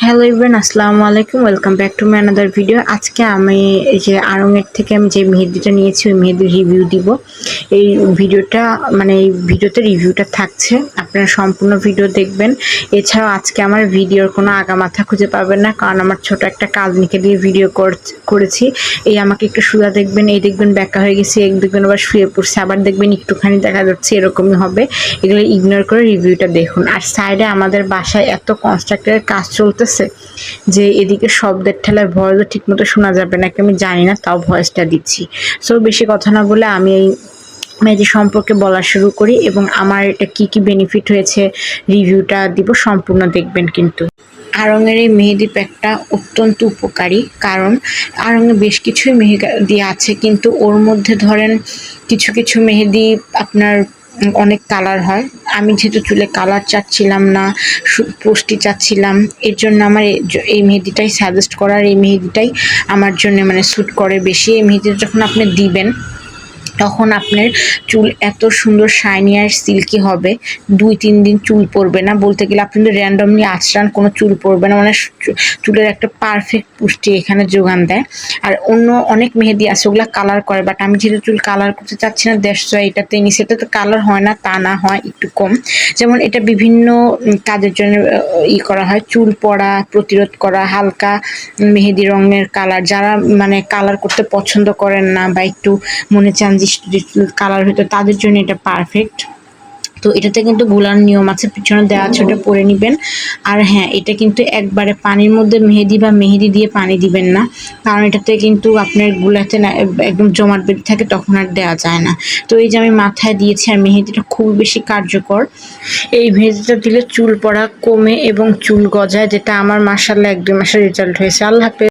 Hello everyone, আসসালামু আলাইকুম। Welcome back to my another video. আজকে আমি এই যে আড়ং-এর থেকে আমি যে মেহেদিটা নিয়েছি ওই মেহেদির রিভিউ দিব। এই ভিডিওটা এই ভিডিওতে রিভিউটা থাকছে, আপনারা সম্পূর্ণ ভিডিও দেখবেন। এছাড়াও আজকে আমার ভিডিওর কোনো আগামাথা খুঁজে পাবেন না, কারণ আমার ছোট একটা কাজনিকে দিয়ে ভিডিও করেছি। এই আমাকে একটু শুয়ে দেখবেন, এই দেখবেন ব্যাকা হয়ে গেছে, এই দেখবেন আবার শুয়ে পড়ছে, আবার দেখবেন একটুখানি দেখা যাচ্ছে, এরকমই হবে। এগুলো ইগনোর করে রিভিউটা দেখুন। আর সাইডে আমাদের বাসায় এত কনস্ট্রাক্টরের কাজ চলতেছে যে এদিকে শব্দের ঠেলায় ভয়েসও ঠিকমতো শোনা যাবে নাকি আমি জানি না, তাও ভয়েসটা দিচ্ছি। সো বেশি কথা না বলে আমি এই মেহেদি সম্পর্কে বলা শুরু করি এবং আমার এটা কি কি বেনিফিট হয়েছে রিভিউটা দিব, সম্পূর্ণ দেখবেন কিন্তু। আড়ং-এর এই মেহেদি প্যাকটা অত্যন্ত উপকারী, কারণ আড়ং-এ বেশ কিছুই মেহেদি আছে, কিন্তু ওর মধ্যে ধরেন কিছু কিছু মেহেদি আপনার অনেক কালার হয়। আমি যেহেতু চুলে কালার চাচ্ছিলাম না, পুষ্টি চাচ্ছিলাম, এর জন্য আমার এই মেহেদিটাই সাজেস্ট করার, এই মেহেদিটাই আমার জন্য স্যুট করে বেশি। এই মেহেদিটা যখন আপনি দিবেন তখন আপনার চুল এত সুন্দর শাইনি আর সিল্কি হবে, 2-3 দিন চুল পড়বে না। বলতে গেলে আপনি যদি র্যান্ডমলি আঁচড়ান কোনো চুল পড়বে না, চুলের একটা পারফেক্ট পুষ্টি এখানে যোগান দেয়। আর অন্য অনেক মেহেদি আছে ওগুলা কালার করে, বাট আমি যেহেতু চুল কালার করতে চাচ্ছি না, এটাতে নিছি। এটাতে কালার হয় না তা না, হয় একটু কম। যেমন এটা বিভিন্ন কাজের জন্য করা হয়, চুল পড়া প্রতিরোধ করা, হালকা মেহেদি রঙের কালার, যারা কালার করতে পছন্দ করেন না বা একটু মনে চান যে কালার হতো, তাদের জন্য এটা পারফেক্ট। তো এটাতে কিন্তু গুলার নিয়ম আছে, পিছনে দেওয়া আছে, ওটা পরে নেবেন। আর হ্যাঁ, এটা কিন্তু একবারে পানির মধ্যে মেহেদি দিয়ে পানি দিবেন না, কারণ এটাতে কিন্তু আপনার গুলাতে না একদম জমাট বেঁধে থাকে, তখন আর দেওয়া যায় না। তো এই যে আমি মাথায় দিয়েছি, আর মেহেদিটা খুব বেশি কার্যকর। এই মেহেদিটা দিলে চুল পড়া কমে এবং চুল গজায়, যেটা আমার মাশাআল্লাহ 1-2 মাসের রেজাল্ট হয়েছে। আল্লাহ হাফেজ।